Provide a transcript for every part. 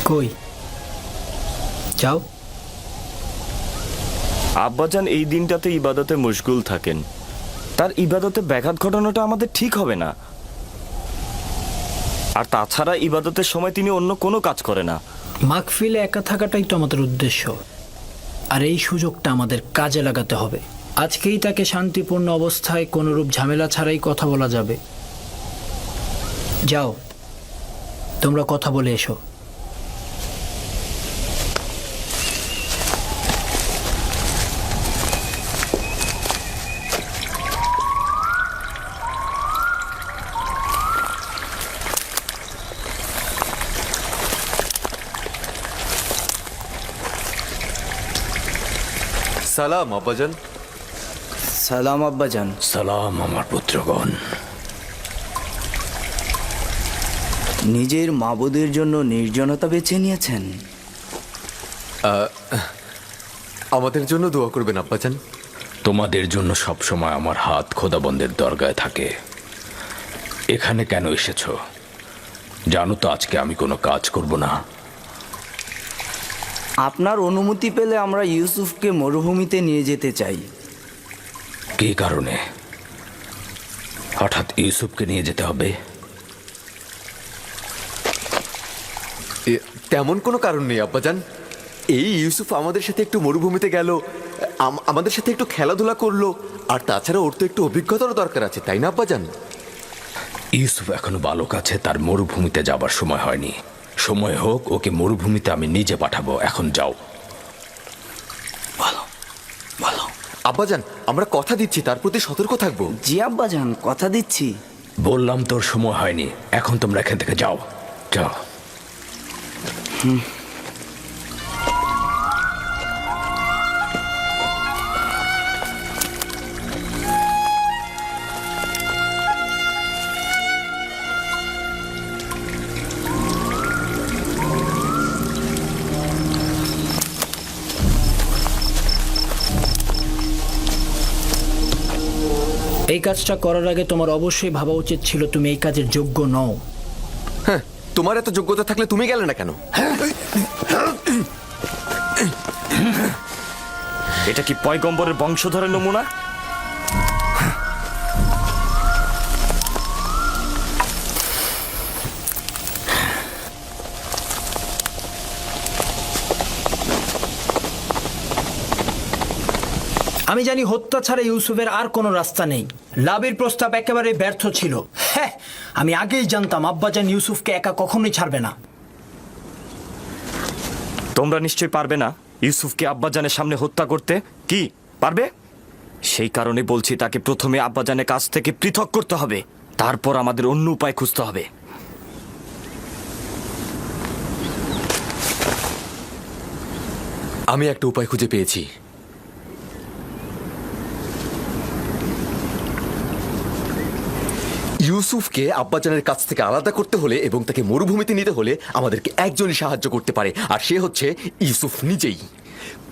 কই যাও। আব্বাজান এই দিনটাতে ইবাদতে মশগুল থাকেন, তার ইবাদতে ব্যাঘাত ঘটানোটা আমাদের ঠিক হবে না। আর তাছাড়া ইবাদতের সময় তিনি অন্য কোনো কাজ করে না। মাহফিলে একা থাকাটাই তো আমাদের উদ্দেশ্য, আর এই সুযোগটা আমাদের কাজে লাগাতে হবে। আজকেই তাকে শান্তিপূর্ণ অবস্থায় কোনোরূপ ঝামেলা ছাড়াই কথা বলা যাবে। যাও, তোমরা কথা বলে এসো। সালাম আব্বাজান। সালাম আব্বাজান। সালাম আমার পুত্রগণ। নিজের মাবুদের জন্য নির্জনতা বেছে নিয়েছেন। আমাদের জন্য দোয়া করবেন আব্বাজান। তোমাদের জন্য সবসময় আমার হাত খোদাবন্দের দরগায় থাকে। এখানে কেন এসেছো জানো তো? আজকে আমি কোনো কাজ করব না। আপনার অনুমতি পেলে আমরা ইউসুফকে মরুভূমিতে নিয়ে যেতে চাই। কী কারণে হঠাৎ ইউসুফকে নিয়ে যেতে হবে? তেমন কোনো কারণ নেই আব্বাজান। এই ইউসুফ আমাদের সাথে একটু মরুভূমিতে গেল, আমাদের সাথে একটু খেলাধুলা করলো, আর তাছাড়া ওর তো একটু অভিজ্ঞতারও দরকার আছে, তাই না আব্বাজান? ইউসুফ এখনো বালক আছে, তার মরুভূমিতে যাবার সময় হয়নি। সময় হোক, ওকে মরুভূমিতে আমি নিজে পাঠাবো। এখন যাও। বলো বলো। আব্বাজান, আমরা কথা দিচ্ছি তার প্রতি সতর্ক থাকবো। জি আব্বাজান, কথা দিচ্ছি। বললাম তোর সময় হয়নি, এখন তোমরা এখান থেকে যাও যাও। এই কাজটা করার আগে তোমার অবশ্যই ভাবা উচিত ছিল তুমি এই কাজের যোগ্য নও। হ্যাঁ, তোমার এত যোগ্যতা থাকলে তুমি গেলে না কেন? এটা কি পয়গম্বরের বংশধরের নমুনা? আমি জানি হত্যা ছাড়া ইউসুফের আর কোনো রাস্তা নেই। লাভের প্রস্তাব একেবারে ব্যর্থ ছিল। হ্যাঁ, আমি আগেই জানতাম আব্বাজান ইউসুফকে একা কখনোই ছাড়বে না। তোমরা নিশ্চয়ই পারবে না ইউসুফকে আব্বাজানের সামনে হত্যা করতে। কি পারবে? সেই কারণে বলছি তাকে প্রথমে আব্বাজানের কাছ থেকে পৃথক করতে হবে, তারপর আমাদের অন্য উপায় খুঁজতে হবে। আমি একটা উপায় খুঁজে পেয়েছি। ইউসুফকে আব্বাজানের কাছ থেকে আলাদা করতে হলে এবং তাকে মরুভূমিতে নিতে হলে আমাদেরকে একজনই সাহায্য করতে পারে, আর সে হচ্ছে ইউসুফ নিজেই।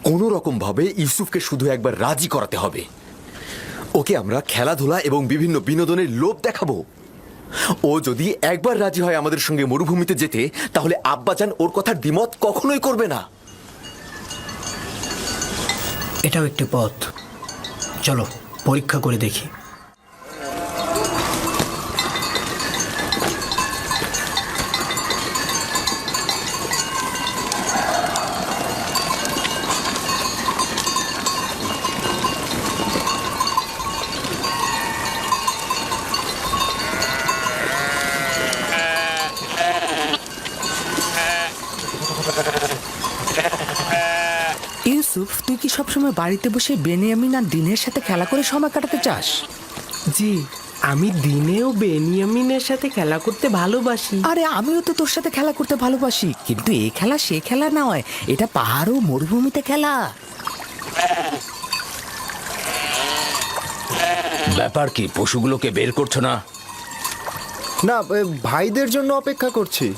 কোনো রকম ভাবে ইউসুফকে শুধু একবার রাজি করাতে হবে। ওকে আমরা খেলাধুলা এবং বিভিন্ন বিনোদনের লোভ দেখাবো। ও যদি একবার রাজি হয় আমাদের সঙ্গে মরুভূমিতে যেতে, তাহলে আব্বাজান ওর কথার দ্বিমত কখনোই করবে না। এটাও একটি পথ, চলো পরীক্ষা করে দেখি। ইউসুফ, তুই কি সবসময় বাড়িতে বসে বেনিয়ামিন আর দিনের সাথে খেলা করে সময় কাটাতে চাস? জি, আমি দিনেও বেনিয়ামিনের সাথে খেলা করতে ভালোবাসি। আরে আমিও তো তোর সাথে খেলা করতে ভালোবাসি, কিন্তু এই খেলা সে খেলা নয়, এটা পাহাড় ও মরুভূমিতে খেলা। ব্যাপার কি, পশুগুলোকে বের করছো না? না, ভাইদের জন্য অপেক্ষা করছি।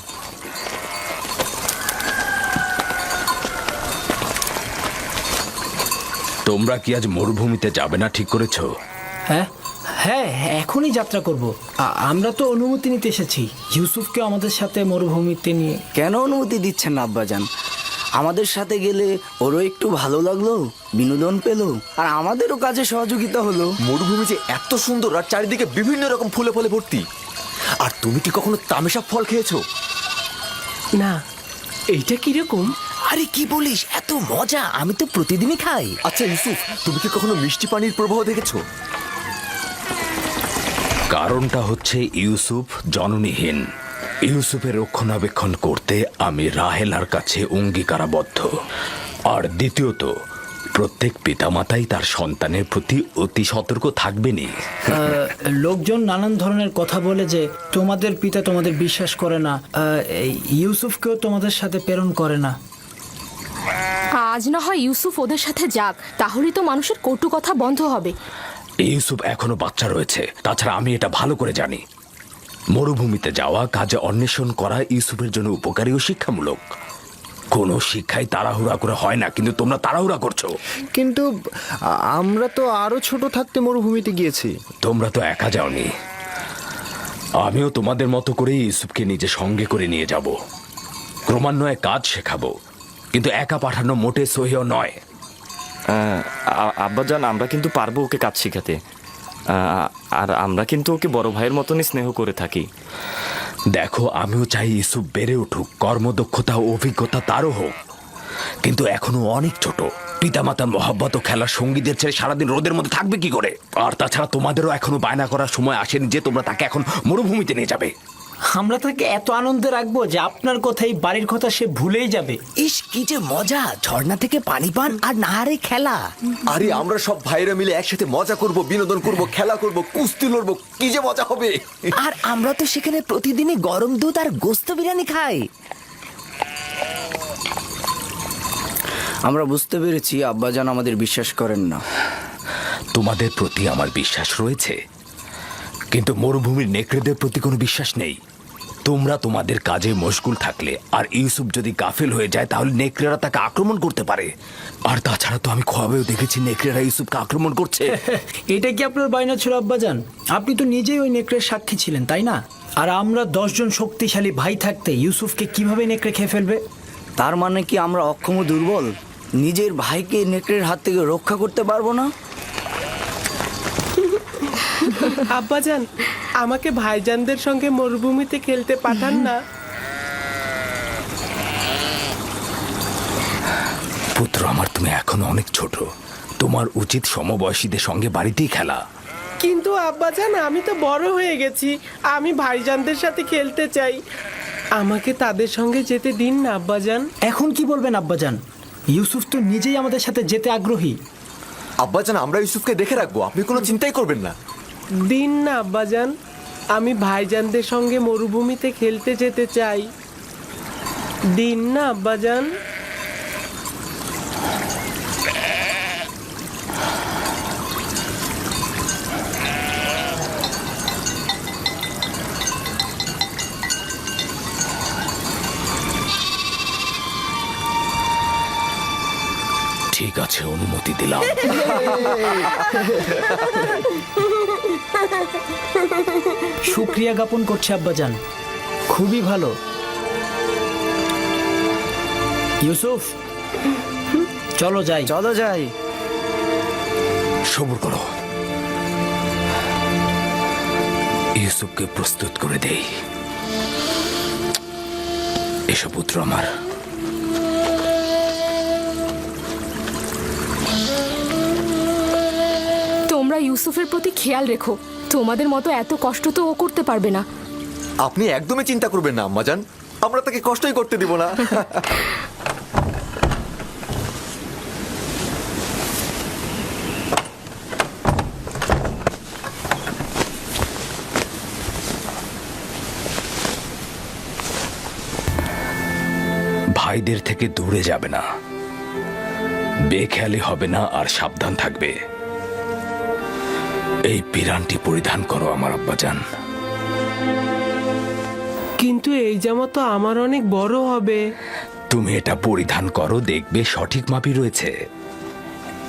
তোমরা কি আজ মরুভূমিতে যাবে না ঠিক করেছো? হ্যাঁ হ্যাঁ, এখনই যাত্রা করব। আমরা তো অনুমতি নিতে এসেছি ইউসুফকে আমাদের সাথে মরুভূমিতে নিয়ে। কেন অনুমতি দিচ্ছেন না আব্বাজান? আমাদের সাথে গেলে ওরও একটু ভালো লাগলো, বিনোদন পেলো, আর আমাদেরও কাজে সহযোগিতা হলো। মরুভূমি যে এত সুন্দর আর চারিদিকে বিভিন্ন রকম ফুলে ফলে ভর্তি। আর তুমি কি কখনো তামেশা ফল খেয়েছো? না, এইটা কিরকম? আরে কি বলিস, এত মজা, আমি তো প্রতিদিনই খাই। আচ্ছা ইউসুফ, তুমি কি কখনো মিষ্টি পানির প্রবাহ দেখেছো? কারণটা হচ্ছে ইউসুফ জননীহীন। ইউসুফের রক্ষণাবেক্ষণ করতে আমি রাহেলার কাছে অঙ্গীকারাবদ্ধ। আর দ্বিতীয়ত, প্রত্যেক পিতামাতাই তার সন্তানের প্রতি অতি সতর্ক থাকবেনই। লোকজন নানান ধরনের কথা বলে যে তোমাদের পিতা তোমাদের বিশ্বাস করে না, এই ইউসুফকেও তোমাদের সাথে প্রেরণ করে না। আজ না হয় ইউসুফ ওদের সাথে যাক, তাহলেই তো মানুষের কটু কথা বন্ধ হবে। ইউসুফ এখনো বাচ্চা রয়েছে, তাছাড়া আমি এটা ভালো করে জানি মরুভূমিতে যাওয়া, কাজে অন্বেষণ করা ইউসুফের জন্য উপকারী ও শিক্ষামূলক। কোনো শিক্ষাই তাড়াহুড়া করে হয় না, কিন্তু তোমরা তাড়াহুড়া করছো। কিন্তু আমরা তো আরো ছোট থাকতে মরুভূমিতে গিয়েছি। তোমরা তো একা যাওনি, আমিও তোমাদের মতো করে ইউসুফকে নিজে সঙ্গে করে নিয়ে যাব। ক্রমান্বয়ে কাজ শেখাবো, কিন্তু একা পাঠানো মোটে সহিও নয়। আব্বাজান, আমরা কিন্তু পারবো ওকে কাজ শেখাতে। আর আমরা কিন্তু ওকে বড় ভাইয়ের মতনই স্নেহ করে থাকি। দেখো, আমিও চাই ইউসুফ বেড়ে উঠুক, কর্মদক্ষতা ও অভিজ্ঞতা তারও হোক, কিন্তু এখনো অনেক ছোট। পিতামাতার মহব্বত ও খেলার সঙ্গীদের ছেড়ে সারাদিন রোদের মধ্যে থাকবে কি করে? আর তাছাড়া তোমাদেরও এখনো বায়না করার সময় আসেনি যে তোমরা তাকে এখন মরুভূমিতে নিয়ে যাবে। আমরা তাকে এত আনন্দে রাখবো যে আপনার কথাই বাড়ির কথা সে ভুলেই যাবে। ইস, কি যে মজা, ঝর্ণা থেকে পানি পান আর নাহারে খেলা। আরে আমরা সব ভাইরা মিলে একসাথে মজা করব, বিনোদন করব, খেলা করব, কুস্তি লড়বো, কি যে মজা হবে। আর আমরা তো সেখানে প্রতিদিনই গরম দুধ আর গোস্ত বিরিয়ানি খাই। আমরা বুঝতে পেরেছি আব্বাজান আমাদের বিশ্বাস করেন না। তোমাদের প্রতি আমার বিশ্বাস রয়েছে, কিন্তু মরুভূমির নেকড়েদের প্রতি কোনো বিশ্বাস নেই। তোমরা তোমাদের কাজে মশগুল থাকলে আর ইউসুফ যদি গাফিল হয়ে যায়, তাহলে নেকড়েরা তাকে আক্রমণ করতে পারে। আর তাছাড়া তো আমি খোয়াবেও দেখেছি নেকড়েরা ইউসুফকে আক্রমণ করছে। এটা কি আপনার বায়না ছিল আব্বাজান? আপনি তো নিজেই ওই নেকড়ের সাক্ষী ছিলেন, তাই না? আর আমরা 10 জন শক্তিশালী ভাই থাকতে ইউসুফকে কিভাবে নেকড়ে খেয়ে ফেলবে? তার মানে কি আমরা অক্ষম ও দুর্বল? নিজের ভাইকে নেকড়ের হাত থেকে রক্ষা করতে পারবো না? আব্বাজান, আমাকে ভাইজানদের সঙ্গে মরুভূমিতে খেলতে পাঠান না। পুত্র আমার, তুমি এখনো অনেক ছোট, তোমার উচিত সমবয়সীদের সঙ্গে বাড়িতেই খেলা। কিন্তু আব্বাজান, আমি তো বড় হয়ে গেছি, আমি ভাইজানদের সাথে খেলতে চাই। আমাকে তাদের সঙ্গে যেতে দিন না আব্বাজান। এখন কি বলবেন আব্বাজান? ইউসুফ তো নিজেই আমাদের সাথে যেতে আগ্রহী। আব্বাজান, আমরা ইউসুফকে দেখে রাখবো, আপনি কোনো চিন্তাই করবেন না। দিন না আব্বাজান, আমি ভাইজানদের সঙ্গে মরুভূমিতে খেলতে যেতে চাই। দিন না আব্বাজান। ঠিক আছে, অনুমতি দিলাম। শুকরিয়া জ্ঞাপন করছে আব্বাজান, খুবই ভালো। ইউসুফ, চলো যাই। চলো যাই। সবুর করো, ইউসুফকে প্রস্তুত করে দেই। এসো পুত্র আমার। তোমরা ইউসুফের প্রতি খেয়াল রেখো, তোমাদের মতো এত কষ্ট তো ও করতে পারবে না। আপনি একদমই চিন্তা করবেন না আম্মাজান, আমরা তাকে কষ্টই করতে দিব না। ভাইদের থেকে দূরে যাবে না, বেখেয়ালি হবে না, আর সাবধান থাকবে। এই পিরানটি পরিধান করো আমার আব্বাজান। কিন্তু এই জামা তো আমার অনেক বড় হবে। তুমি এটা পরিধান করো, দেখবে সঠিক মাপই রয়েছে।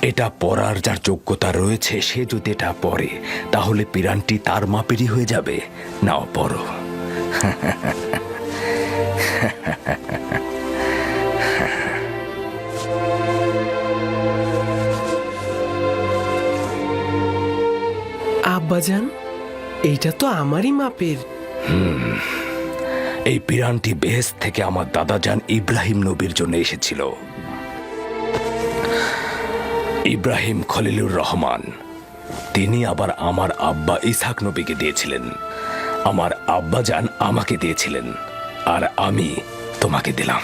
এটা পরার যার যোগ্যতা রয়েছে সে যদি এটা পরে তাহলে পিরানটি তার মাপেরই হয়ে যাবে। নাও পরো। আব্বাজান, এইটা তো আমারই মাপের। এই পিরানটি বেহেশত থেকে আমার দাদাজান ইব্রাহিম নবীর জন্য এসেছিল। ইব্রাহিম খলিলুর রহমান, তিনি আবার আমার আব্বা ইসহাক নবীকে দিয়েছিলেন। আমার আব্বাজান আমাকে দিয়েছিলেন, আর আমি তোমাকে দিলাম।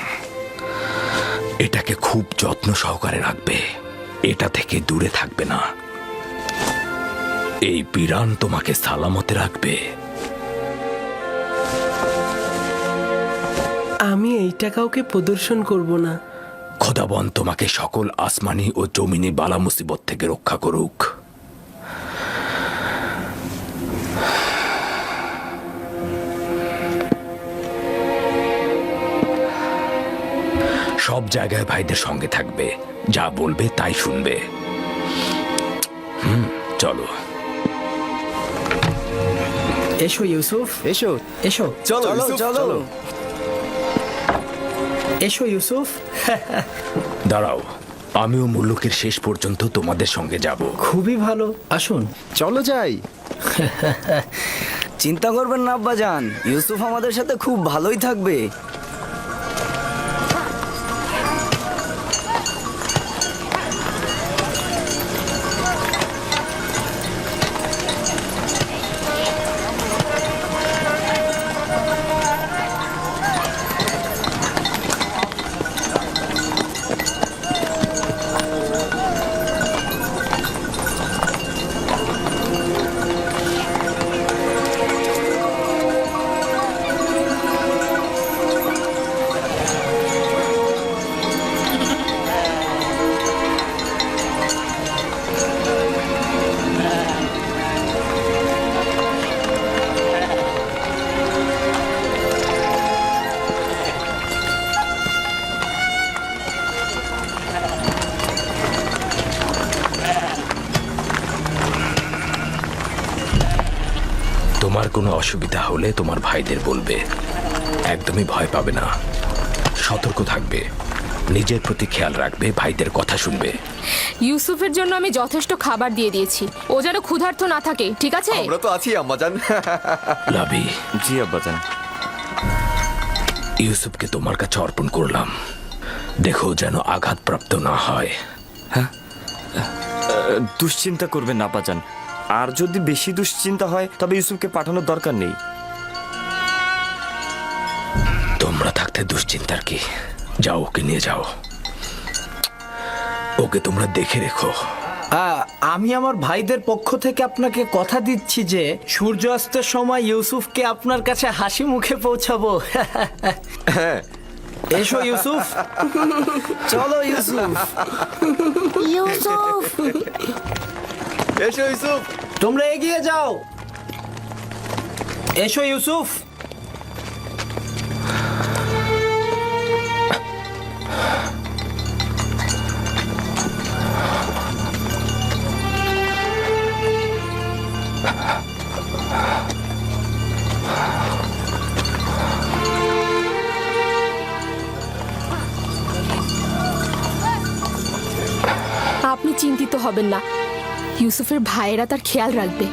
এটাকে খুব যত্ন সহকারে রাখবে, এটা থেকে দূরে থাকবে না। এই পিরান তোমাকে সালামতে রাখবে। আমি এইটা কাউকে প্রদর্শন করব না। খোদাবন তোমাকে সকল আসমানি ও জমিনি বালা মুসিবত থেকে রক্ষা করুক। সব জায়গায় ভাইদের সঙ্গে থাকবে, যা বলবে তাই শুনবে। চলো। এসো ইউসুফ, এসো। এসো, চলো চলো ইউসুফ, চলো। এসো ইউসুফ। দাঁড়াও, আমিও মুল্লুকের শেষ পর্যন্ত তোমাদের সঙ্গে যাব। খুবই ভালো, আসুন। চলো যাই। চিন্তা করবেন না আব্বাজান, ইউসুফ আমাদের সাথে খুব ভালোই থাকবে। তোমার কোনো অসুবিধা হলে তোমার ভাইদের বলবে। একদমই ভয় পাবে না, সতর্ক থাকবে, নিজের প্রতি খেয়াল রাখবে, ভাইদের কথা শুনবে। ইউসুফের জন্য আমি যথেষ্ট খাবার দিয়ে দিয়েছি, ও যেন ক্ষুধার্ত না থাকে, ঠিক আছে? আমরা তো আছি আম্মাজান। লাবি, জি আব্বাজান। ইউসুফকে তোমার কাছে অর্পণ করলাম, দেখো যেন আঘাতপ্রাপ্ত না হয়। দুশ্চিন্তা করবেন না আব্বাজান, আর যদি বেশি দুশ্চিন্তা হয় তবে ইউসুফকে পাঠানোর দরকার নেই। তোমরা থাকতে দুশ্চিন্তার কি? যাও, ওকে নিয়ে যাও, ওকে তোমরা দেখে রেখো। আমি আমার ভাইদের পক্ষ থেকে আপনাকে কথা দিচ্ছি যে সূর্যাস্তের সময় ইউসুফকে আপনার কাছে হাসি মুখে পৌঁছাবো। এসো ইউসুফ। চলো ইউসুফ। ইউসুফ, এসো ইউসুফ। তোমরা এগিয়ে যাও। এসো ইউসুফ। আপনি চিন্তিত হবেন না, ইউসুফের ভাইয়েরা তার খেয়াল রাখবে।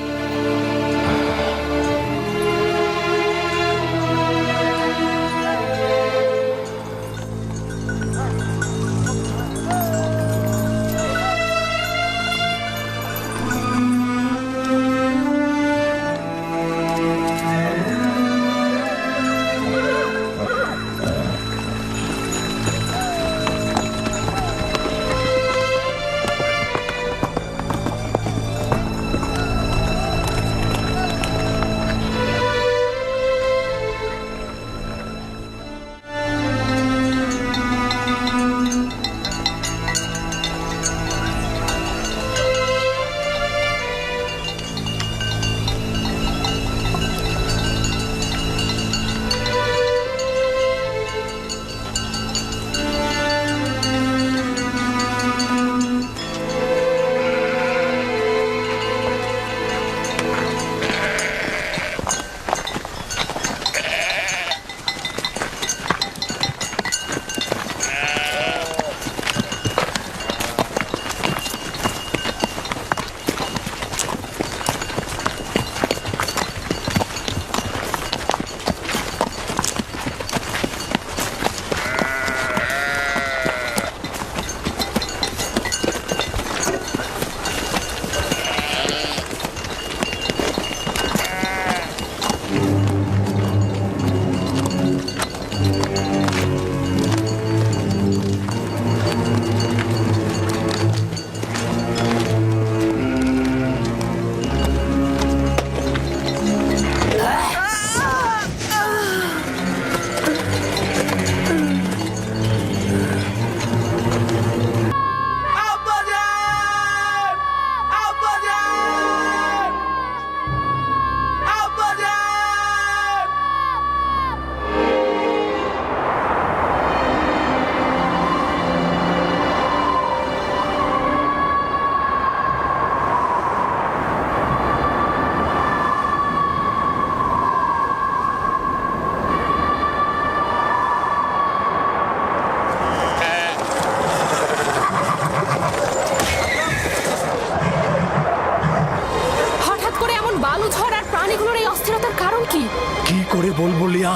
করে বলবো লিয়া?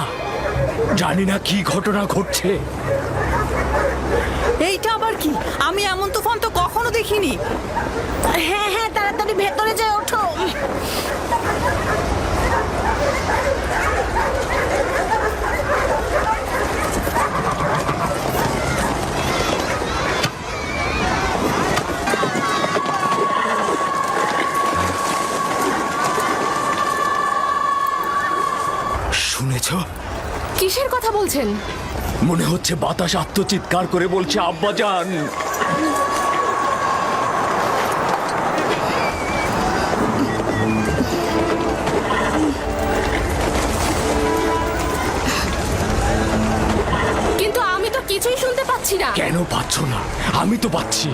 জানি না কি ঘটনা ঘটছে। এইটা আবার কি? আমি এমন তুফান তো কখনো দেখিনি। হ্যাঁ হ্যাঁ, তাড়াতাড়ি ভেতরে যাও, ওঠো। শুনেছ? কিসের কথা বলছেন? মনে হচ্ছে বাতাস আত্মচিৎকার করে বলছে আব্বাজান। কিন্তু আমি তো কিছুই শুনতে পাচ্ছি না। কেন পাচ্ছ না? আমি তো পাচ্ছি।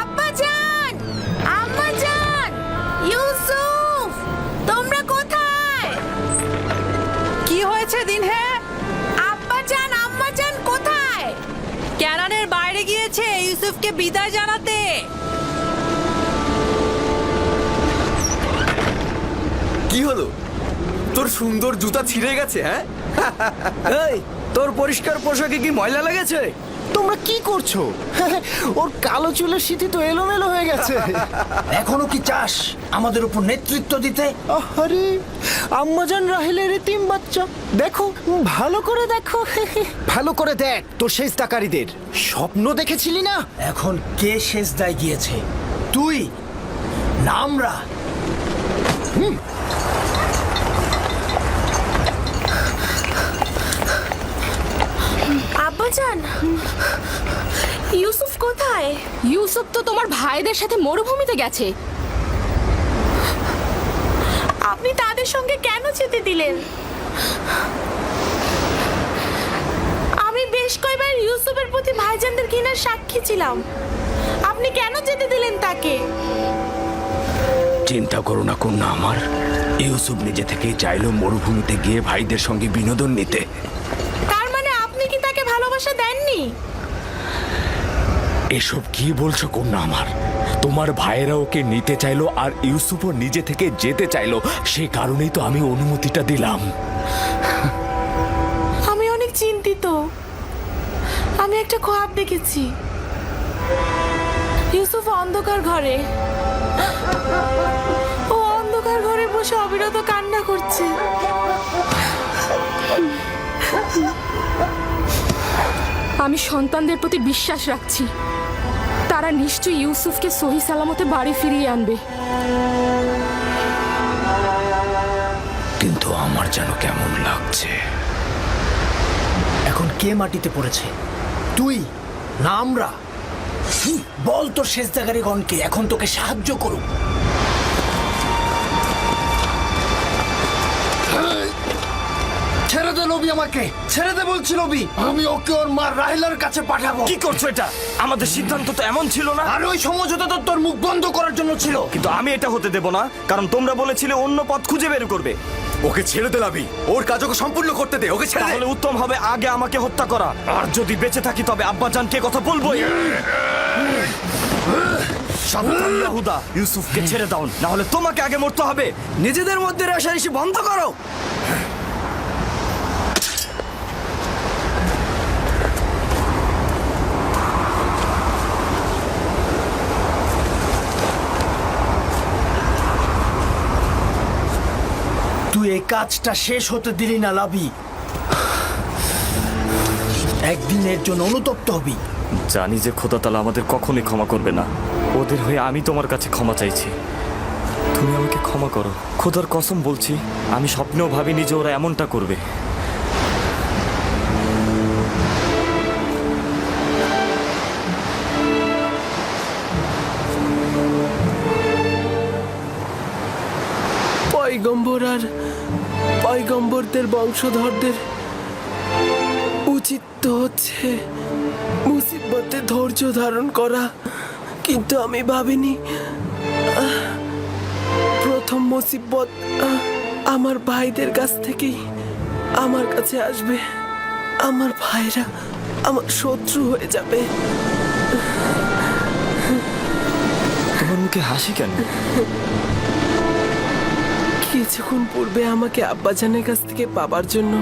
আব্বাজান, আম্মাজান, ইউসুফ, তোমরা কোথায়? কি হয়েছে দিনহে? আব্বাজান, আম্মাজান কোথায়? ক্যানানের বাইরে গিয়েছে ইউসুফকে বিদায় জানাতে। কি হলো? তোর সুন্দর জুতা ছিঁড়ে গেছে? হ্যাঁ, এই, তোর পরিষ্কার পোশাকে কি ময়লা লেগেছে? তোমরা কি করছো? ওর কালো চুলের সিঁথি তো এলোমেলো হয়ে গেছে। এখনো কি চাস আমাদের উপর নেতৃত্ব দিতে? আরে আম্মাজান রাহেলের এতিম বাচ্চা, দেখো ভালো করে দেখো। ভালো করে দেখ তোর সেজদাকারীদের। স্বপ্ন দেখেছিলি না? এখন কে সেজদায় গিয়েছে? তুই না আমরা? আব্বাজান, ইউসুফ কোথায়? ইউসুফ তো তোমার ভাইদের সাথে মরুভূমিতে গেছে। আপনি তাদের সঙ্গে কেন যেতে দিলেন? আমি বেশ কয়েকবার ইউসুফের প্রতি ভাইজানদের ঘৃণার সাক্ষী ছিলাম। আপনি কেন যেতে দিলেন তাকে? চিন্তা করো না কন্যা আমার। ইউসুফ নিজে থেকে চাইলো মরুভূমিতে গিয়ে ভাইদের সঙ্গে বিনোদন নিতে। তার মানে আপনি কি তাকে ভালোবাসা দেননি? এসব কি বলছো কন্যা আমার? তোমার ভাইয়েরা ওকে নিতে চাইলো আর ইউসুফও নিজে থেকে যেতে চাইলো, সে কারণেই তো আমি অনুমতিটা দিলাম। আমি অনেক চিন্তিত। আমি একটা খোয়াব দেখেছি। ইউসুফ অন্ধকার ঘরে, ও অন্ধকার ঘরে বসে অবিরত কান্না করছে। আমি সন্তানদের প্রতি বিশ্বাস রাখছি, তারা নিশ্চয়ই ইউসুফকে সহি সালামতে বাড়ি ফিরিয়ে আনবে। কিন্তু আমার যেন কেমন লাগছে। এখন কে মাটিতে পড়েছে? তুই না আমরা? বল তোর সেজদাকারীগণকে এখন তোকে সাহায্য করুক। ছেড়ে দে নবী, আমাকে ছেড়ে দে বলছি নবী। আমি ওকে ওর মা রাহেলার কাছে পাঠাবো। কি করছো এটা? আমাদের সিদ্ধান্ত তো এমন ছিল না। আর ওই সমঝোতা তো তোর মুখ বন্ধ করার জন্য ছিল। কিন্তু আমি এটা হতে দেব না, কারণ তোমরা বলেছিলে অন্য পথ খুঁজে বের করবে। ওকে ছেড়ে দে লাবি, ওর কাজ ওকে সম্পূর্ণ করতে দে। ওকে ছেড়ে দে। তাহলে উত্তম হবে আগে আমাকে হত্যা করা, আর যদি বেঁচে থাকি তবে আব্বাজানকে কথা বলবোই। সাবধান ইয়াহুদা, ইউসুফকে ছেড়ে দাও, না হলে তোমাকে আগে মরতে হবে। নিজেদের মধ্যে রেষারেষি বন্ধ করো। তুই এই কাজটা শেষ হতে দিলি না লাবি। একদিনের জন্য অনুতপ্ত হবি। জানি যে খোদা তাআলা আমাদের কখনোই ক্ষমা করবে না। ওদের হয়ে আমি তোমার কাছে ক্ষমা চাইছি। তুমি আমাকে ক্ষমা করো, খোদার কসম বলছি আমি স্বপ্নেও ভাবিনি যে ওরা এমনটা করবে। পয়গম্বর আর পয়গম্বরদের বংশধরদের উচিত তো হচ্ছে মুসিবতে ধৈর্য ধারণ করা, কিন্তু আমি ভাবিনি প্রথম মুসিবত আমার ভাইদের কাছ থেকেই আমার কাছে আসবে। আমার ভাইরা আমার শত্রু হয়ে যাবে। তোমার মুখে হাসি কেন? কিছুক্ষণ পূর্বে আমাকে আব্বাজানের কাছ থেকে পাবার জন্য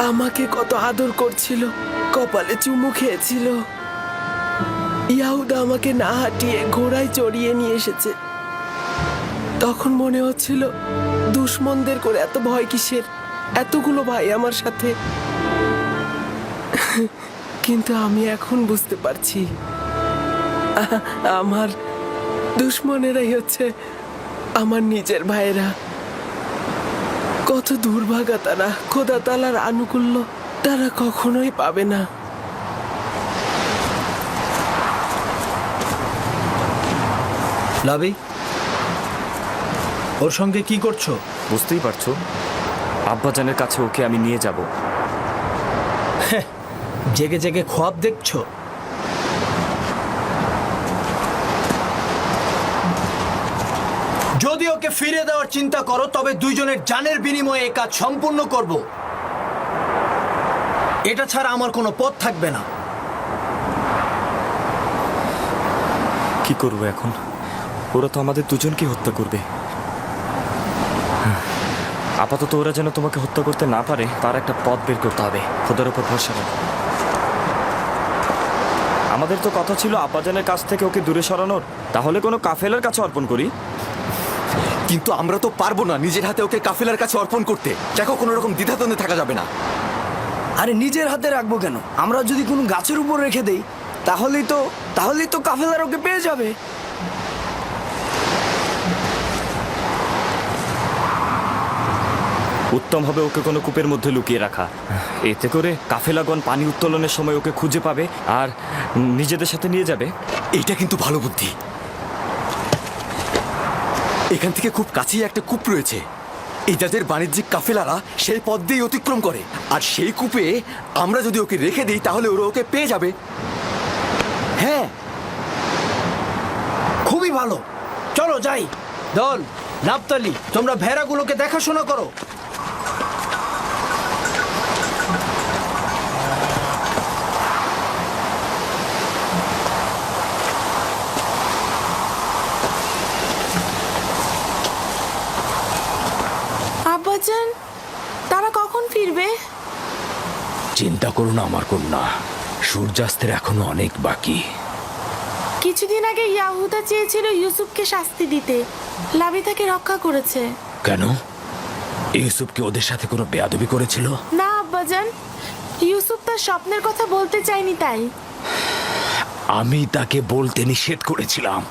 আমাকে কত আদর করছিল, কপালে চুমু খেয়েছিল। ইয়াহুদা আমাকে না হাঁটিয়ে ঘোড়ায় চড়িয়ে নিয়ে এসেছে। তখন মনে হচ্ছিল দুশ্মনদের করে এত ভয় কিসের, এতগুলো ভাই আমার সাথে। কিন্তু আমি এখন বুঝতে পারছি আমার দুশ্মনেরাই হচ্ছে আমার নিজের ভাইয়েরা। কত দুর্ভাগা তারা, খোদা তাআলার আনুকূল্য তারা কখনোই পাবে না। লাবি, ওর সঙ্গে কি করছো? বুঝতেই পারছো, আব্বাজানের কাছে ওকে আমি নিয়ে যাব। জেগে জেগে খোয়াব দেখছো? যদি ওকে ফিরে দেওয়ার চিন্তা করো তবে দুইজনের জানের বিনিময়ে এই কাজ সম্পূর্ণ করব। এটা ছাড়া আমার কোনো পথ থাকবে না। কি করবো এখন? ওরা তো আমাদের দুজনকে হত্যা করবে। আপাতত ওরা যেন তোমাকে হত্যা করতে না পারে তার একটা পথ বের করতে হবে। খোদার উপর ভরসা রাখো। আমাদের তো কথা ছিল আব্বাজানের কাছ থেকে ওকে দূরে সরানোর, তাহলে কোনো কাফেলার কাছে অর্পণ করি। কিন্তু আমরা তো পারবো না নিজের হাতে ওকে কাফেলার কাছে অর্পণ করতে। দেখো, কোনো রকম দ্বিধাদ্বন্দ্বে থাকা যাবে না। আরে নিজের হাতে রাখবো কেন? আমরা যদি কোনো গাছের উপর রেখে দেই তাহলেই তো কাফেলার ওকে পেয়ে যাবে। উত্তম হবে ওকে কোনো কূপের মধ্যে লুকিয়ে রাখা। এতে করে কাফেলাগণ পানি উত্তোলনের সময় ওকে খুঁজে পাবে আর নিজেদের সাথে নিয়ে যাবে। এটা কিন্তু ভালো বুদ্ধি। এখান থেকে খুব কাছেই একটা কূপ রয়েছে। এই যাদের বাণিজ্যিক কাফেলারা সেই পথ দিয়ে অতিক্রম করে, আর সেই কূপে আমরা যদি ওকে রেখে দিই তাহলে ওরা ওকে পেয়ে যাবে। হ্যাঁ, খুবই ভালো। চলো যাই। দল, নাপতালি, তোমরা ভেড়াগুলোকে দেখাশোনা করো। আব্বাজান, তারা কখন ফিরবে? চিন্তা করো না আমার কন্যা, সূর্যাস্তের এখনো অনেক বাকি। কিছুদিন আগে ইয়াহুদা চেয়েছিল ইউসুফকে শাস্তি দিতে, লাবি তাকে রক্ষা করেছে। কেন? ইউসুফকে ওদের সাথে কোনো বেয়াদবি করেছিল? না আব্বাজান, ইউসুফ তার স্বপ্নের কথা বলতে চায়নি তাই। আমি তাকে বলতে নিষেধ করেছিলাম।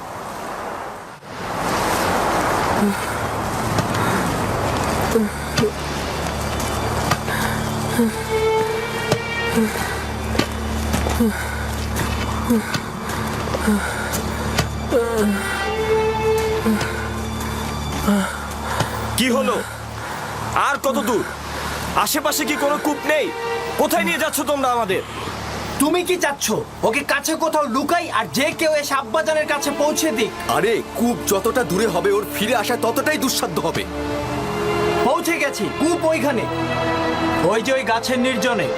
কি হলো? আর কত দূর? আশেপাশে কি কোনো কূপ নেই? কোথায় নিয়ে যাচ্ছ তোমরা আমাদের? তুমি কি চাচ্ছ ওকে কাছে কোথাও লুকাই আর যে কেউ এসে আব্বাজানের কাছে পৌঁছে দিক? আরে, কূপ যতটা দূরে হবে ওর ফিরে আসা ততটাই দুঃসাধ্য হবে। পৌঁছে গেছি, কূপ ওইখানে, ওই যে ওই গাছের নির্জনে।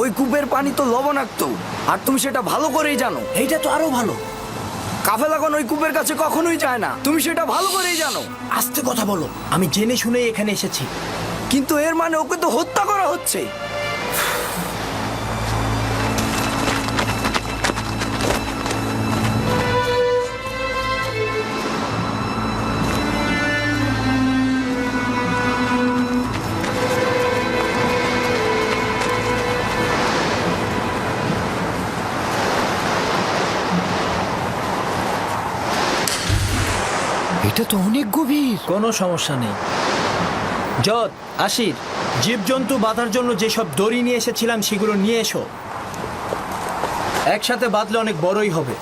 ওই কূপের পানি তো লবণাক্ত, আর তুমি সেটা ভালো করেই জানো। এইটা তো আরো ভালো। কাফেলাগণ ওই কূপের কাছে কখনোই যায় না, তুমি সেটা ভালো করেই জানো। আস্তে কথা বলো, আমি জেনে শুনে এখানে এসেছি। কিন্তু এর মানে ওকে তো হত্যা করা হচ্ছে। এটা তো অনেক গভীর। কোনো সমস্যা নেই। যত আশির জীবজন্তু বাঁধার জন্য যেসব দড়ি নিয়ে এসেছিলাম সেগুলো নিয়ে এসো। একসাথে বাঁধলে অনেক বড়ই হবে।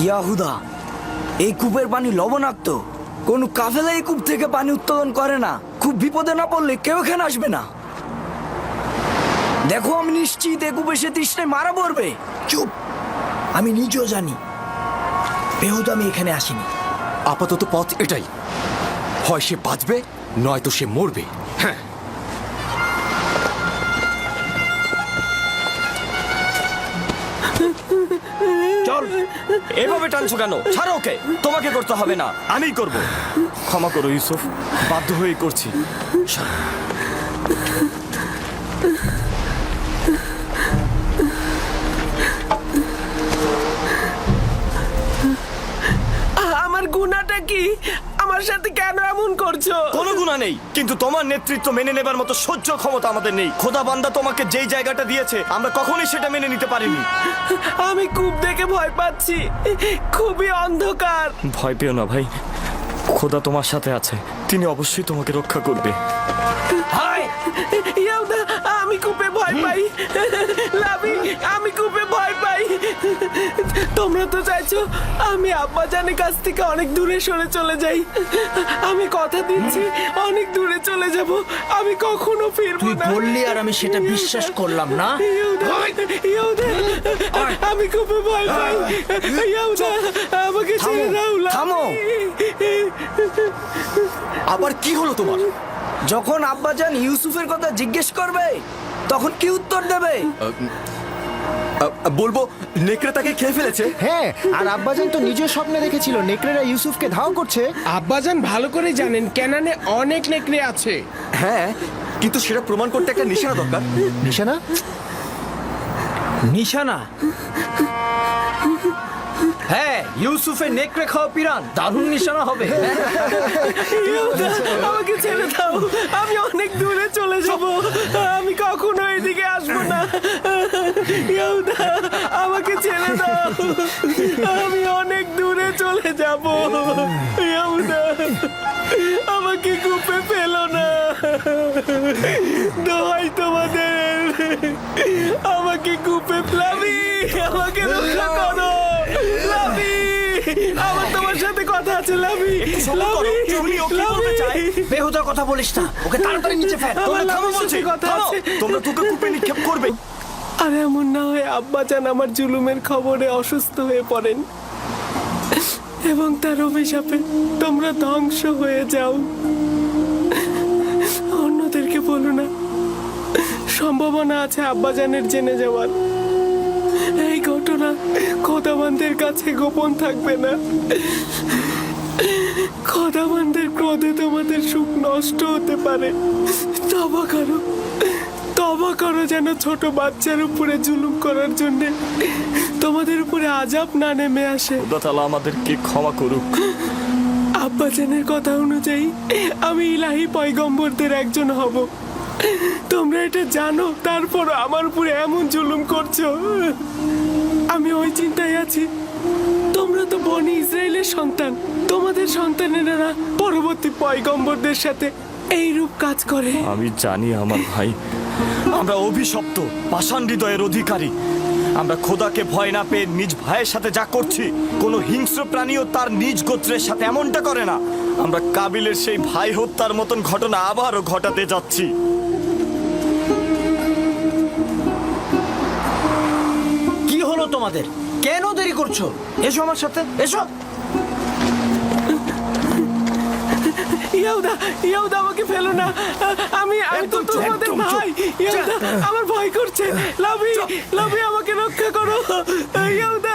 ইয়াহুদা, এই কূপের পানি লবণাক্ত। কোন কাফেলা এই কূপ থেকে পানি উত্তোলন করে না। খুব বিপদে না পড়লে কেউ এখানে আসবে না। দেখো, আমি নিশ্চিত এই কূপে সে তৃষ্ণায় মারা পড়বে। চুপ! আমি নিজেও জানি বেহুদ আমি এখানে আসিনি। আপাতত পথ এটাই, হয় সে বাঁচবে নয়তো সে মরবে। হ্যাঁ, চল, এভাবে টানছো কেন? ছাড়ো ওকে, তোমাকে করতে হবে না, আমিই করব। ক্ষমা করো ইউসুফ, বাধ্য হয়েই করছি। আমার গুনাহটা কি? আমার সাথে কেন এমন করছো? কোনো গুনাহ নেই, কিন্তু তোমার নেতৃত্ব মেনে নেবার মতো সহ্য ক্ষমতা আমাদের নেই। খোদা বান্দা তোমাকে যেই জায়গাটা দিয়েছে আমরা কখনোই সেটা মেনে নিতে পারিনি। আমি কূপ দেখে ভয় পাচ্ছি, খুবই অন্ধকার। ভয় পেও না ভাই, খোদা তোমার সাথে আছে, তিনি অবশ্যই তোমাকে রক্ষা করবে। ইয়াহুদা, আমি কূপে ভয় পাই। লাভি, আমি কূপে ভয় পাই। তোমরা তো চাইছো আমি আব্বাজানের কাছ থেকে অনেক দূরে সরে চলে যাই। আমি কথা দিচ্ছি অনেক দূরে চলে যাব, আমি কখনো ফিরবো তুই না। বললি আর আমি সেটা বিশ্বাস করলাম না। ইয়াহুদা, ইয়াহুদা, আমি কূপে ভয় পাই। ইয়াহুদা, আমাকে ছেড়ে দাও। লাভি। থামো। আবার কি হলো তোমার? যখন আব্বাজান ইউসুফের কথা জিজ্ঞেস করবে তখন কি উত্তর দেবে? বলবো নেকড়ে তাকে খেয়ে ফেলেছে। হ্যাঁ, আর আব্বাজান তো নিজের স্বপ্নে দেখেছিল নেকড়েরা ইউসুফকে ধাওয়া করছে। আব্বাজান ভালো করে জানেন কেনানে অনেক নেকড়ে আছে। হ্যাঁ, কিন্তু সেটা প্রমাণ করতে একটা নিশানা দরকার। নিশানা? নিশানা? হ্যাঁ, ইউসুফের নেকড়ে খাওয়া পিরান দারুণ নিশানা হবে। ইয়াহুদা, আমাকে ছেড়ে দাও, আমি অনেক দূরে চলে যাব, আমি কখনো এদিকে আসবো না। ইয়াহুদা, আমাকে ছেড়ে দাও, আমি অনেক দূরে চলে যাব। ইয়াহুদা, আমাকে কূপে ফেলো না, দোহাই তোমাদের, আমাকে কূপে ফেলাবি, আমাকে রক্ষা করো। লাভি, আমার তোমার সাথে কথা আছে। লাভি, লাভি, লাভি। বেহুদার কথা বলিস না, ওকে তাড়াতাড়ি নিচে ফেল। আমার থামো লাভির বলছি, সাথে কথা থামো। আছে। তোমরা তোকে কূপে নিক্ষেপ করবে। আর এমন না হয় আব্বাজান আমার জুলুমের খবরে অসুস্থ হয়ে পড়েন এবং তার অভিশাপে তোমরা ধ্বংস হয়ে যাও। অন্যদেরকে বলো না, সম্ভাবনা আছে আব্বাজানের জেনে যাওয়ার। এই ঘটনা খোদাবানদের কাছে গোপন থাকবে না। খোদাবানদের ক্রোধে তোমাদের সুখ নষ্ট হতে পারে। তবা করো, তবা করো, যেন ছোট বাচ্চার উপরে জুলুম করার জন্য তোমাদের উপরে আযাব না নেমে আসে। খোদা তাআলা আমাদেরকে ক্ষমা করুক। আব্বাজানের কথা অনুযায়ী আমি ইলাহি পয়গম্বরদের একজন হব। তোমরা এটা জানো, তারপর আমার উপরে এমন জুলুম করছো। আমি ওই চিন্তায় আছি, তোমরা তো বনি ইসরায়েলের সন্তান, তোমাদের সন্তানেরা পরবর্তী পয়গম্বরদের সাথে এইরূপ কাজ করে। আমি জানি আমার ভাই, আমরা অভিশপ্ত পাষাণ হৃদয়ের অধিকারী। আমরা খোদাকে ভয় না পেয়ে নিজ ভাইয়ের সাথে যা করছি, কোনো হিংস্র প্রাণীও তার নিজ গোত্রের সাথে এমনটা করে না। আমরা কাবিলের সেই ভাই হত্যার মতন ঘটনা আবারও ঘটাতে যাচ্ছি। কি হলো তোমাদের? কেন দেরি করছো? এসো আমার সাথে, এসো। ইয়াহুদা, ইয়াহুদা, আমাকে ফেলো না, আমি তো তোমাদের ভাই। ইয়াহুদা, আমার ভয় করছে। লাভি, লাভি, আমাকে রক্ষা করো। ইয়াহুদা,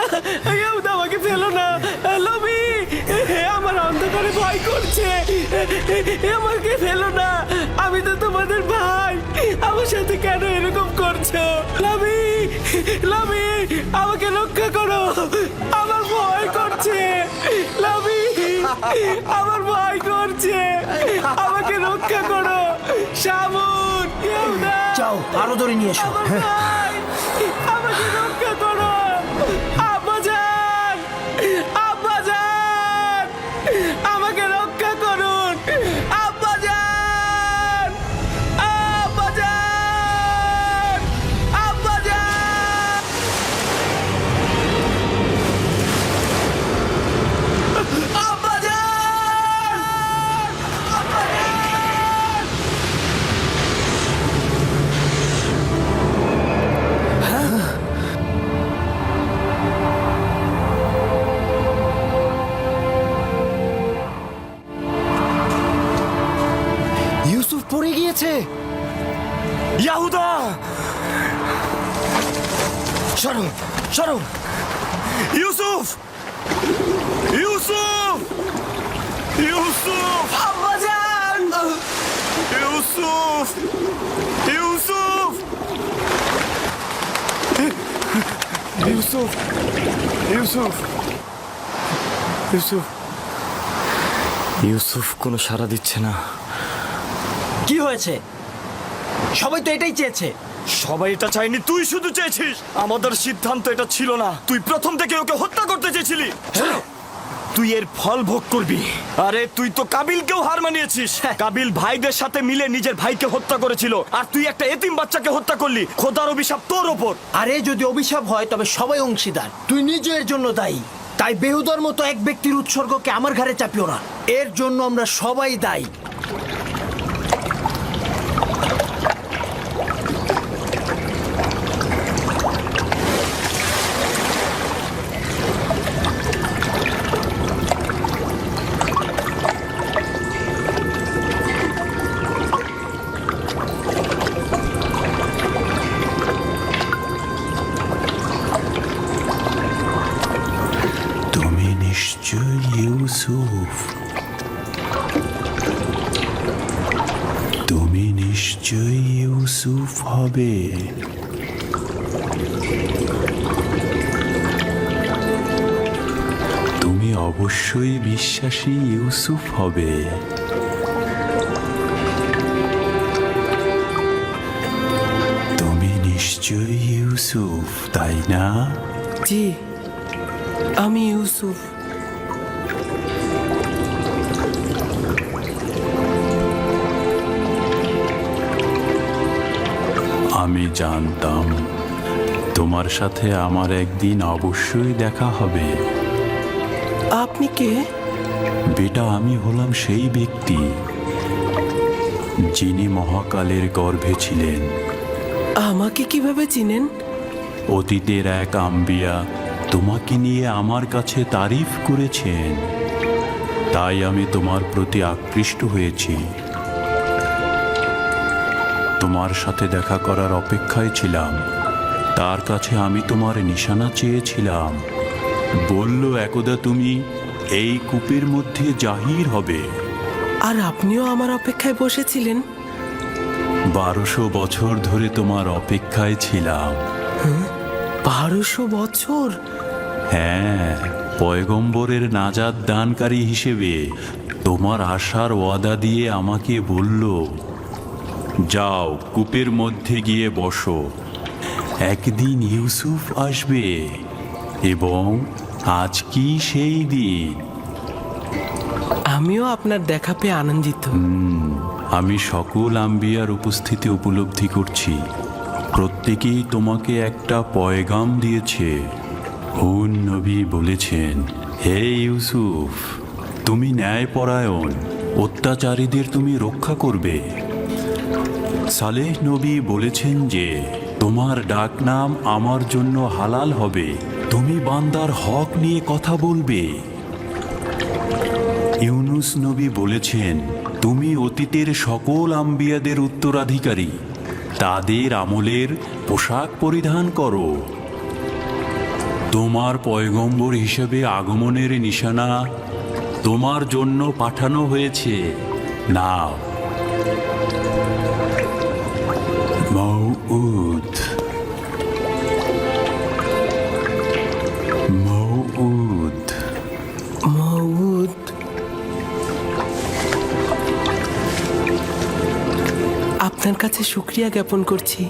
ইয়াহুদা, আমাকে ফেলো না। লাভি, আমার অন্ধকারে ভয় করছে, আমাকে ফেলো না, আমি তো তোমাদের ভাই, আমার সাথে কেন এরকম করছো? লামি, আমাকে রক্ষা করো, আমার ভয় করছে। লামি, আমার ভয় করছে, আমাকে রক্ষা করো। শামুন, ইউদা, যাও আরো ধরে নিয়ে এসো। আমার ভাই, আমাকে রক্ষা করো। আব্বাজান, আব্বাজান, আমাকে রক্ষা করুন। আব্বাজান, আব্বাজান, আব্বাজান। ইউসুফ পড়ে গিয়েছে। ইয়াহুদা, সরো সরো। ইউসুফ, ইউসুফ, ইউসুফ, আব্বাজান, ইউসুফ, ইউসুফ, ইউসুফ, ইউসুফ, ইউসুফ, ইউসুফ কোনো সাড়া দিচ্ছে না। কি হয়েছে? সবাই তো এটাই চেয়েছে। সবাই এটা চাইনি, তুই শুধু চেয়েছিস। আমাদের সিদ্ধান্ত এটা ছিল না। তুই প্রথম থেকে ওকে হত্যা করতে চেয়েছিলি। তুই এর ফল ভোগ করবি। আরে তুই তো কাবিলকেও হার মানিয়েছিস। কাবিল ভাইদের সাথে মিলে নিজের ভাইকে হত্যা করেছিল, আর তুই একটা এতিম বাচ্চাকে হত্যা করলি। খোদার অভিশাপ তোর ওপর। আরে যদি অভিশাপ হয় তবে সবাই অংশীদার, তুই নিজের জন্য দায়ী। তাই বেহুদার মতো এক ব্যক্তির উৎসর্গকে আমার ঘাড়ে চাপিও না। এর জন্য আমরা সবাই দায়ী। তুমি নিশ্চয় ইউসুফ, তুমি নিশ্চয় ইউসুফ হবে। তুমি অবশ্যই বিশ্বাসী ইউসুফ হবে। তুমি নিশ্চয় ইউসুফ, তাই না? জি, আমি ইউসুফ। আমি জানতাম তোমার সাথে আমার একদিন অবশ্যই দেখা হবে। আপনি কে? বেটা, আমি হলাম সেই ব্যক্তি যিনি মহাকালের গর্ভে ছিলেন। আমাকে কিভাবে চিনেন? অতীতের এক আম্বিয়া তোমাকে নিয়ে আমার কাছে তারিফ করেছেন, তাই আমি তোমার প্রতি আকৃষ্ট হয়েছি। তোমার সাথে দেখা করার অপেক্ষায় ছিলাম। তার কাছে আমি তোমার নিশানা চেয়েছিলাম। বলল, একদা তুমি এই কূপের মধ্যে জাহির হবে। আর আপনিও আমার অপেক্ষায় বসেছিলেন। 1200 বছর ধরে তোমার অপেক্ষায় ছিলাম। 1200 বছর? হ্যাঁ, পয়গম্বরের নাজাত দানকারী হিসেবে তোমার আশার ওয়াদা দিয়ে আমাকে বলল, যাও কূপের মধ্যে গিয়ে বসো, একদিন ইউসুফ আসবে। এবং আজ কি সেই দিন। আমিও আপনার দেখা পেয়ে আনন্দিত। আমি সকল আম্বিয়ার উপস্থিতি উপলব্ধি করছি। প্রত্যেকেই তোমাকে একটা পয়গাম দিয়েছে। হুন নবী বলেছেন, হে ইউসুফ, তুমি ন্যায়পরায়ণ, অত্যাচারীদের তুমি রক্ষা করবে। সালেহ নবী বলেছেন যে তোমার ডাকনাম আমার জন্য হালাল হবে, তুমি বান্দার হক নিয়ে কথা বলবে। ইউনুস নবী বলেছেন, তুমি অতীতের সকল আম্বিয়াদের উত্তরাধিকারী, তাদের আমলের পোশাক পরিধান করো। তোমার পয়গম্বর হিসেবে আগমনের নিশানা তোমার জন্য পাঠানো হয়েছে। নাও। মওউদ। আপনার কাছে শুক্রিয়া জ্ঞাপন করছি।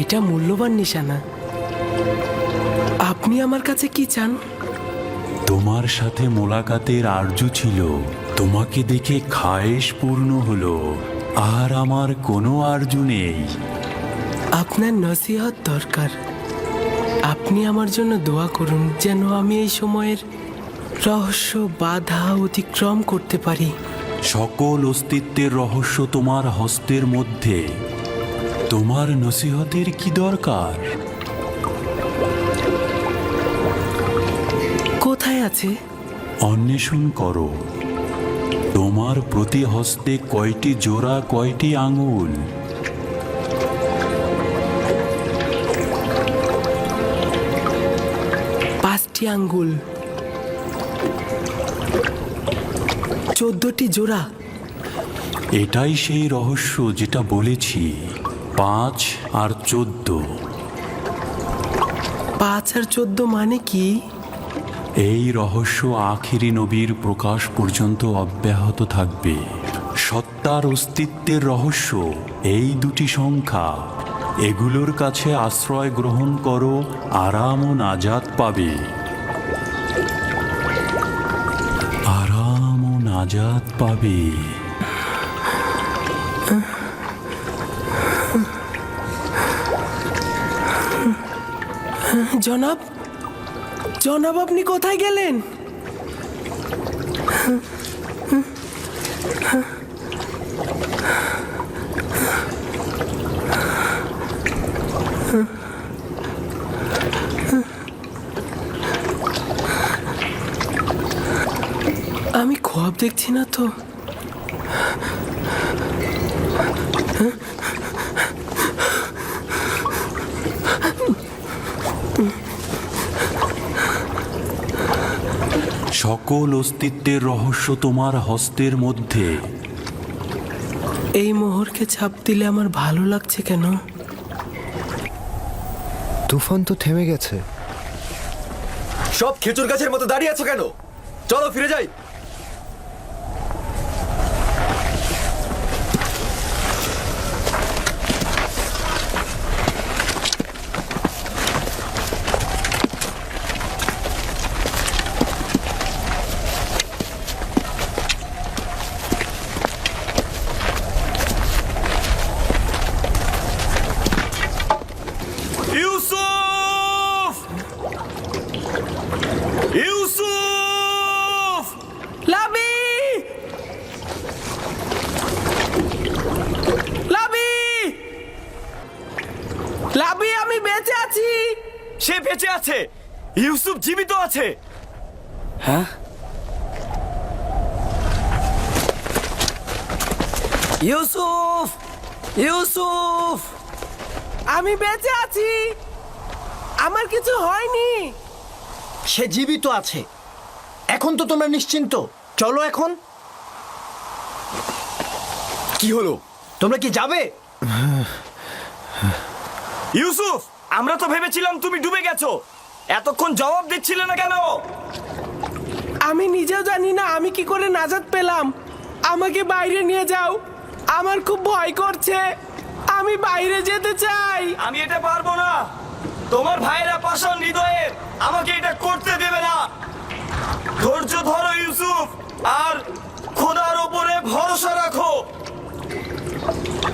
এটা মূল্যবান নিশানা। আপনি আমার কাছে কি চান? তোমার সাথে মোলাকাতের আরজু ছিল, তোমাকে দেখে খায়েশ পূর্ণ হলো, আর আমার কোনো আরজু নেই। আপনার নসিহত দরকার। আপনি আমার জন্য দোয়া করুন যেন আমি এই সময়ের রহস্য বাধা অতিক্রম করতে পারি। সকল অস্তিত্বের রহস্য তোমার হস্তের মধ্যে। তোমার নসিহতের কি দরকার? কোথায় আছে? অন্বেষণ করো। তোমার প্রতি হস্তে কয়টি জোড়া, কয়টি আঙুল? পাঁচটি আঙ্গুল, 14টি জোড়া। এটাই সেই রহস্য যেটা বলেছি, 5 আর 14। 5 আর 14 মানে কি? এই রহস্য আখিরি নবীর প্রকাশ পর্যন্ত অব্যাহত থাকবে। সত্তার অস্তিত্বের রহস্য এই দুটি সংখ্যা। এগুলোর কাছে আশ্রয় গ্রহণ করো, আরাম ও নাজাত পাবে। আরাম ও নাজাত পাবে। জনাব, জনাব আপনি কোথায় গেলেন? আমি খোয়াব দেখছি না তো। সকল অস্তিত্বের রহস্য তোমার হস্তের মধ্যে। এই মোহরকে ছাপ দিলে আমার ভালো লাগছে কেন? তুফান তো থেমে গেছে। সব খেজুর গাছের মতো দাঁড়িয়ে আছো কেন? চলো ফিরে যাই। ইউসুফ! ইউসুফ! লাবি! লাবি! লাবি, আমি বেঁচে আছি। সে বেঁচে আছে। ইউসুফ জীবিত আছে। হ্যাঁ? ইউসুফ! ইউসুফ! আমি বেঁচে আছি। আমার কিছু হয়নি। সে জীবিত আছে। এখন তো তোমরা নিশ্চিন্ত। চলো এখন। কি হলো? তোমরা কি যাবে? ইউসুফ, আমরা তো ভেবেছিলাম তুমি ডুবে গেছো। এতক্ষণ জবাব দিচ্ছিলে না কেন? আমি নিজেও জানি না আমি কি করে নাজাত পেলাম। আমাকে বাইরে নিয়ে যাও। আমার খুব ভয় করছে। আমি বাইরে যেতে চাই। আমি এটা পারবো না। তোমার ভাইরা পাষাণ হৃদয়ের, আমাকে এটা করতে দেবে না। ধৈর্য ধরো ইউসুফ, আর খোদার ওপরে ভরসা রাখো।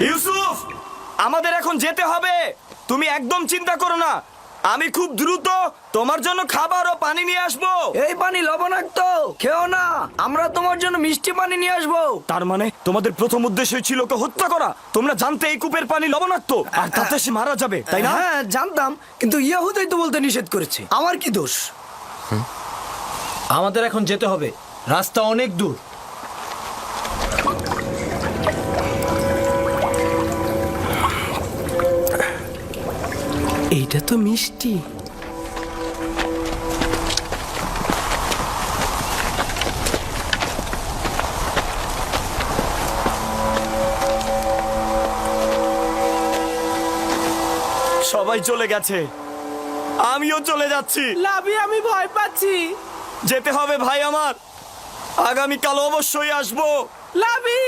ইউসুফ, আমাদের এখন যেতে হবে। তুমি একদম চিন্তা করো না। আমি খুব দ্রুত তোমার জন্য খাবার ও পানি নিয়ে আসবো। এই পানি লবণাক্ত, খেও না। আমরা তোমার জন্য মিষ্টি পানি নিয়ে আসবো। তার মানে তোমাদের প্রথম উদ্দেশ্য ছিল ওকে হত্যা করা। তোমরা জানতে এই কূপের পানি লবণাক্ত, আর তাতে সে মারা যাবে, তাই না? হ্যাঁ জানতাম, কিন্তু ইয়াহুদাই তো বলতে নিষেধ করেছে। আমার কি দোষ? আমাদের এখন যেতে হবে। রাস্তা অনেক দূর। এইটা তো মিষ্টি। সবাই চলে গেছে, আমিও চলে যাচ্ছি। লাবি, আমি ভয় পাচ্ছি। যেতে হবে ভাই আমার। আগামীকাল অবশ্যই আসবো। লাবি,